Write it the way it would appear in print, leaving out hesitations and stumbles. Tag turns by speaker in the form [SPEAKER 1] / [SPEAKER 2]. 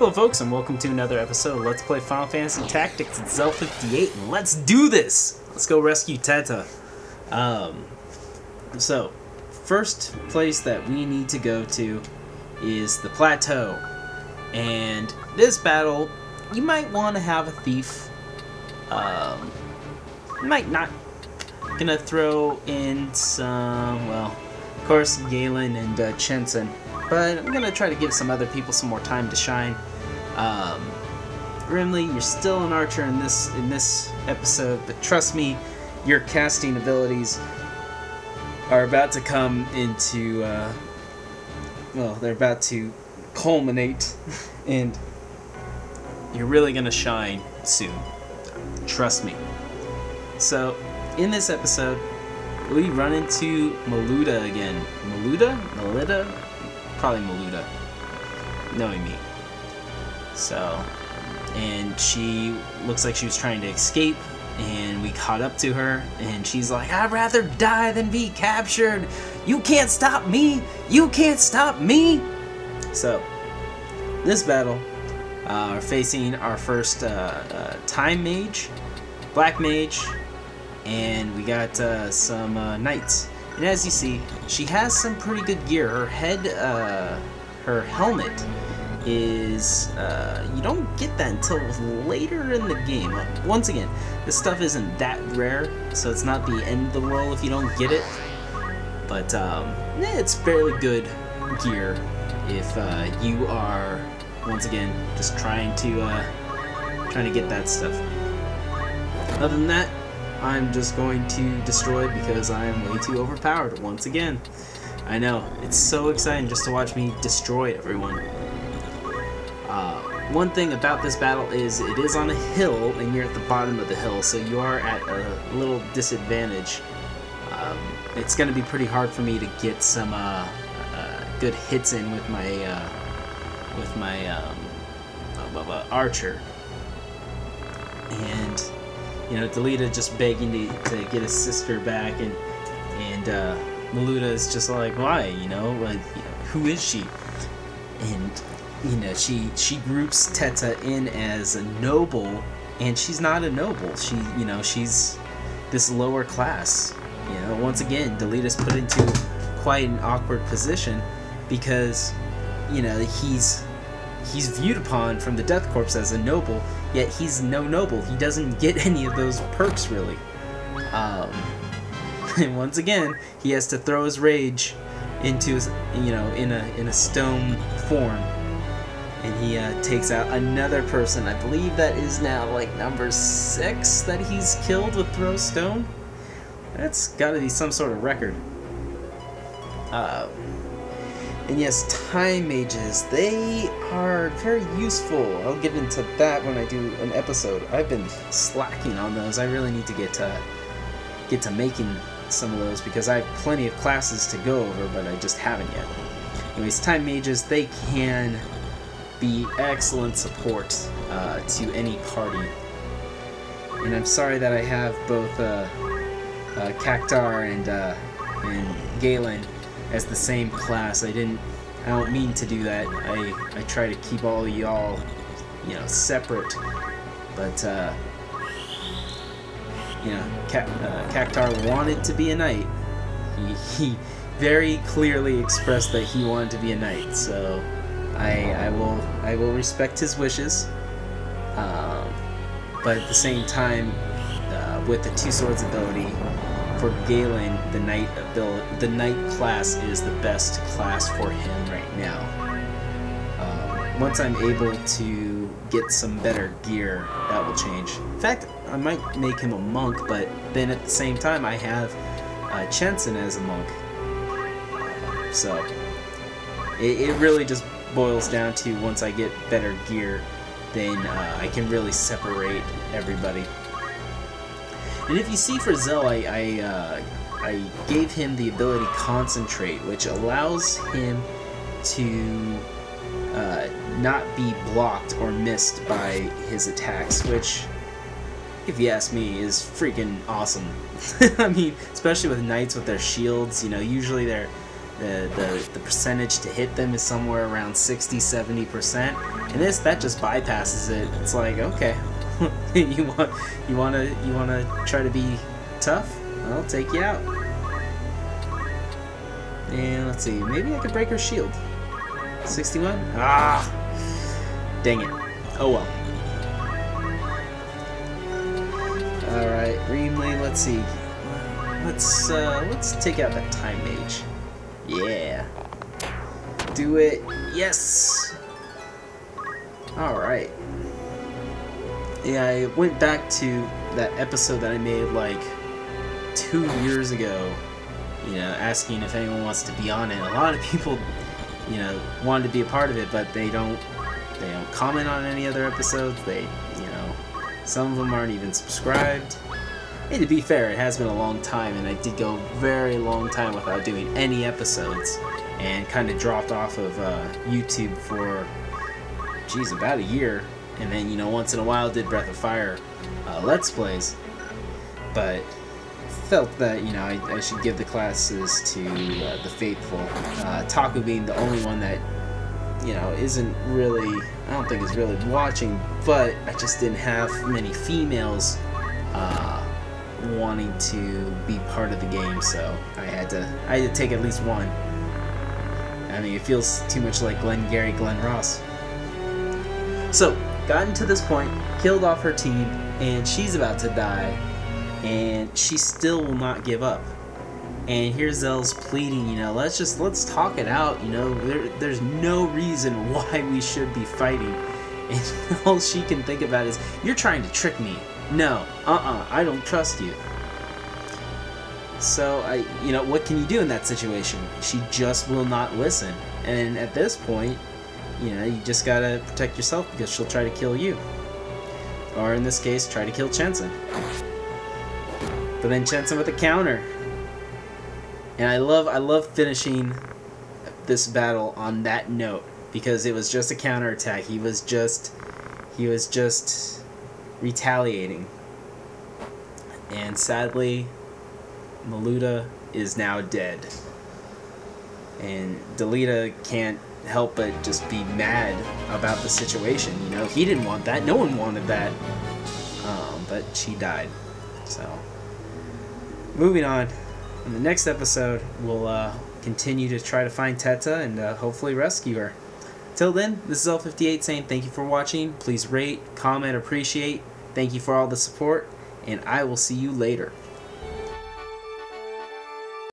[SPEAKER 1] Hello folks, and welcome to another episode of Let's Play Final Fantasy Tactics. It's Zell58, and let's do this! Let's go rescue Teta. So, first place that we need to go to is the plateau. And this battle, you might want to have a thief. Might not. Gonna throw in some, well, of course, Galen and Chenson. But I'm gonna try to give some other people some more time to shine. Rimley, you're still an archer in this episode, but trust me, your casting abilities are about to come into, well, they're about to culminate, and you're really gonna shine soon. Trust me. So, in this episode, we run into Maluda again. Maluda? Probably Maluda, knowing me. So, and she looks like she was trying to escape, and we caught up to her, and she's like, "I'd rather die than be captured. You can't stop me. You can't stop me." So, this battle, we're facing our first time mage, black mage, and we got some knights. And as you see, she has some pretty good gear. Her head, her helmet is, you don't get that until later in the game. Once again, this stuff isn't that rare, so it's not the end of the world if you don't get it. But, it's fairly good gear if you are, once again, just trying to get that stuff. Other than that, I'm just going to destroy because I'm way too overpowered once again. I know, it's so exciting just to watch me destroy everyone. One thing about this battle is it is on a hill and you're at the bottom of the hill, so you are at a little disadvantage. It's going to be pretty hard for me to get some good hits in with my archer. And you know, Delita just begging to get his sister back, and Maluda is just like, why? You know, who is she? And you know, she groups Teta in as a noble, and she's not a noble. She's this lower class. You know, once again, Delita's put into quite an awkward position because, you know, he's viewed upon from the Death Corps as a noble, yet he's no noble. He doesn't get any of those perks, really. And once again, he has to throw his rage into his, you know, in a stone form, and he takes out another person. I believe that is now like number 6 that he's killed with throw stone. That's got to be some sort of record. And yes, time mages, they are very useful. I'll get into that when I do an episode. I've been slacking on those. I really need to get to making some of those because I have plenty of classes to go over, but I just haven't yet. Anyways, time mages, they can be excellent support to any party. And I'm sorry that I have both Cactar and Galen as the same class. I don't mean to do that. I try to keep all of y'all, you know, separate. But you know, Cactar wanted to be a knight. He very clearly expressed that he wanted to be a knight. So I will respect his wishes. But at the same time, with the Two Swords ability, for Galen, the knight class is the best class for him right now. Once I'm able to get some better gear, that will change. In fact, I might make him a monk, but then at the same time I have Chenson as a monk. So it really just boils down to once I get better gear, then I can really separate everybody. And if you see for Zell, I gave him the ability Concentrate, which allows him to not be blocked or missed by his attacks, which, if you ask me, is freaking awesome. I mean, especially with knights with their shields, you know, usually they're The percentage to hit them is somewhere around 60-70%, and that just bypasses it. It's like, okay, you wanna try to be tough? I'll take you out. And let's see, maybe I could break her shield. 61? Ah, dang it. Oh well. All right, Reemley. Let's see. Let's take out that time mage. Yeah. Do it. Yes. All right. Yeah, I went back to that episode that I made like 2 years ago, you know, asking if anyone wants to be on it. A lot of people, you know, wanted to be a part of it, but they don't comment on any other episodes. They, you know, some of them aren't even subscribed. And to be fair, it has been a long time, and I did go a very long time without doing any episodes, and kind of dropped off of YouTube for, geez, about a year. And then, you know, once in a while did Breath of Fire Let's Plays, but felt that, you know, I should give the classes to the faithful. Taku being the only one that, you know, isn't really, I don't think is really watching, but I just didn't have many females wanting to be part of the game, so I had to take at least one. I mean, it feels too much like Glengarry Glen Ross. So, gotten to this point, killed off her team, and she's about to die, and she still will not give up. And here's Zell's pleading, you know, let's talk it out, you know, there's no reason why we should be fighting. And all she can think about is, you're trying to trick me. No, I don't trust you. So, you know, what can you do in that situation? She just will not listen. And at this point, you know, you just gotta protect yourself, because she'll try to kill you. Or in this case, try to kill Chensen. But then Chensen with a counter. And I love finishing this battle on that note, because it was just a counterattack. He was just retaliating. And sadly, Maluda is now dead. And Delita can't help but just be mad about the situation. You know, he didn't want that. No one wanted that. But she died. So, moving on. In the next episode, we'll continue to try to find Teta and hopefully rescue her. Till then, this is L58 saying thank you for watching. Please rate, comment, appreciate. Thank you for all the support, and I will see you later.